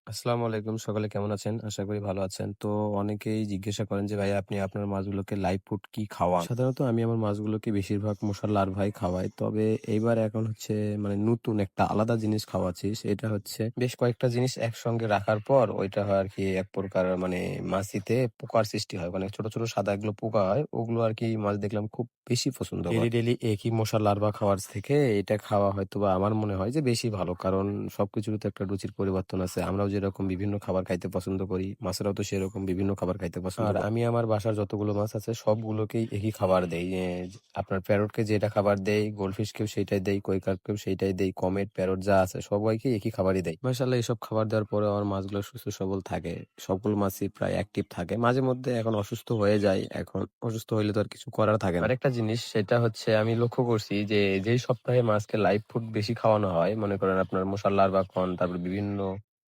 আসসালামু আলাইকুম। সকলে কেমন আছেন? আশা করি ভালো আছেন। তো অনেকেই জিজ্ঞাসা করেন যে, "ভাই আপনি আপনার মাছগুলোকে লাইভ ফুড কি খাওয়ান?" সাধারণত আমি আমার মাছগুলোকে বেশিরভাগ মশার লার্ভাই খাওয়াই। তবে এইবার এখন হচ্ছে মানে নতুন একটা আলাদা জিনিস খাওয়াচ্ছি। সেটা হচ্ছে বেশ কয়েকটা জিনিস একসঙ্গে রাখার পর ওইটা হয় আরকি এক প্রকার মানে মাছিতে পোকার সৃষ্টি হয়। মানে ছোট, ছোট সাদা এগুলো পোকা হয়। ওগুলো আরকি মাছ দেখলাম খুব বেশি পছন্দ করে। ডেইলি একই মশার লার্ভা খাওয়ার থেকে এটা খাওয়া হয়তোবা আমার মনে হয় যে বেশি ভালো। কারণ সবকিছুরই তো একটা রুচির পরিবর্তন আছে। আমরাও যেরকম বিভিন্ন খাবার খাইতে পছন্দ করি, মাছেরাও তো সেরকম বিভিন্ন খাবার খাইতে পছন্দ করে। আমি আমার বাসার যতগুলো মাছ আছে সবগুলোকেই একই খাবার দেই। আপনার প্যারটকে যেটা খাবার দেই, গোল্ডফিশকেও সেইটাই দেই, কই কার্পকেও সেইটাই দেই, কমেট, প্যারট যা আছে সবাইকে একই খাবারই দেই। মাশাআল্লাহ এসব খাবার দেওয়ার পরেও আমার মাছগুলো সুস্থ সবল থাকে। সবগুলো মাছই প্রায় অ্যাক্টিভ থাকে। মাঝে মধ্যে এখন অসুস্থ হয়ে যায়। এখন অসুস্থ হইলে তো আর কিছু করার থাকে না। আরেকটা জিনিস সেটা হচ্ছে আমি লক্ষ্য করছি যে, যেই সপ্তাহে মাছকে লাইভ ফুড বেশি খাওয়ানো হয়, মনে করেন আপনার মশার লার্ভা খাওয়ান, তারপর বিভিন্ন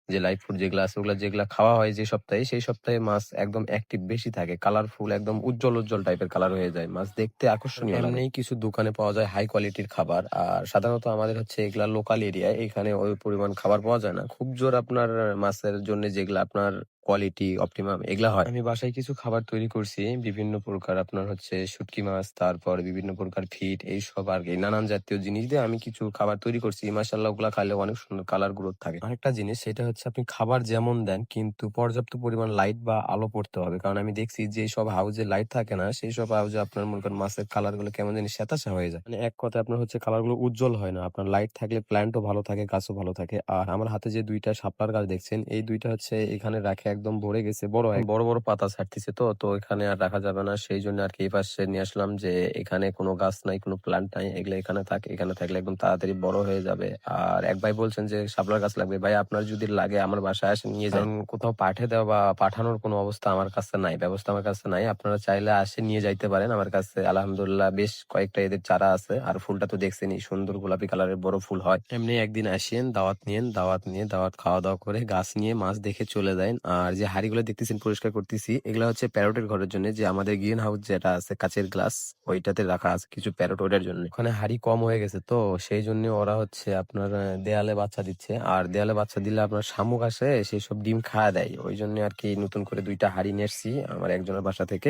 যে লাইভ ফুড যেগুলা আছে ওগুলা যেগুলা খাওয়া হয় যে সপ্তাহে, সেই সপ্তাহে মাছ একদম অ্যাক্টিভ বেশি থাকে। কালারফুল একদম উজ্জ্বল, উজ্জ্বল টাইপের কালার হয়ে যায়। মাছ দেখতে আকর্ষণীয় লাগে। এমনিই কিছু দোকানে পাওয়া যায় হাই কোয়ালিটির খাবার। আর সাধারণত আমাদের হচ্ছে এগুলা লোকাল এরিয়ায়। এখানে ওই পরিমাণ খাবার পাওয়া যায় না। খুব জোর আপনার মাছের জন্য যেগুলা আপনার কোয়ালিটি অপটিমাম এগুলা হয়। আমি বাসায় কিছু খাবার তৈরি করছি। বিভিন্ন প্রকার আপনার হচ্ছে শুটকি মাছ, তারপর বিভিন্ন প্রকার ফিড এইসব আরকি নানান জাতীয় জিনিস দিয়ে আমি কিছু খাবার তৈরি করছি। মাশাআল্লাহ ওগুলা খাইলে অনেক সুন্দর কালার গ্রোথ থাকে। আরেকটা জিনিস সেটা হচ্ছে আপনি খাবার যেমন দেন কিন্তু পর্যাপ্ত পরিমাণ লাইট বা আলো পড়তে হবে। কারণ আমি দেখছি যেসব হাউজে লাইট থাকে না সেইসব হাউজে আপনার মনে করেন মাছের কালার গুলো কেমন জানি শ্যাতাশা হয়ে যায়। মানে এক কথায় আপনার হচ্ছে কালার গুলো উজ্জ্বল হয় না। আপনার লাইট থাকলে প্ল্যান্টও ভালো থাকে, গাছও ভালো থাকে। আর আমার হাতে যে ২ টা শাপলার গাছ দেখছেন, এই ২ টা হচ্ছে এখানে রাখে একদম ভরে গেছে। বড়, বড় পাতা ছাড়তিছে তো এখানে আর রাখা যাবে না। সেইজন্য আরকি এই পাশে নিয়ে আসলাম যে এখানে কোন গাছ নাই, কোন প্ল্যান্ট নাই। এগুলা এখানে থাকে। এখানে থাকলে একদম তাড়াতাড়ি বড় হয়ে যাবে। আর এক ভাই বলছেন যে শাপলার গাছ লাগবে। ভাই আপনার যদি লাগে আমার বাসায় আসেন নিয়ে যান। কোথাও পাঠিয়ে দেওয়া বা পাঠানোর কোন অবস্থা আমার কাছে নাই। ব্যবস্থা আমার কাছে নাই। আপনারা চাইলে আসে নিয়ে যাইতে পারেন। আমার কাছে আলহামদুলিল্লাহ বেশ কয়েকটা এদের চারা আছে। আর ফুলটা তো দেখছেনই সুন্দর গোলাপি কালারের বড় ফুল হয়। এমনি একদিন আসেন, দাওয়াত নিয়েন, দাওয়াত নিয়ে দাওয়াত খাওয়া-দাওয়া করে গাছ নিয়ে মাছ দেখে চলে যাইন। আর যে হাঁড়িগুলো দেখতেছেন পরিষ্কার করতেছি, এগুলা হচ্ছে প্যারটের ঘরের জন্য যে আমাদের গ্রিন হাউস যেটা আছে কাঁচের গ্লাস ওইটাতে রাখা আছে কিছু প্যারট ওইটার জন্য। ওখানে হাঁড়ি কম হয়ে গেছে তো সেইজন্য ওরা হচ্ছে আপনার দেয়ালে বাচ্চা দিচ্ছে। আর দেয়ালে বাচ্চা দিলে আপনার শামুক আসে সেসব ডিম খায়া দেয়। ওইজন্য আরকি নতুন করে ২ টা হাঁড়ি নিয়ে আসছি আমার একজনের বাসা থেকে।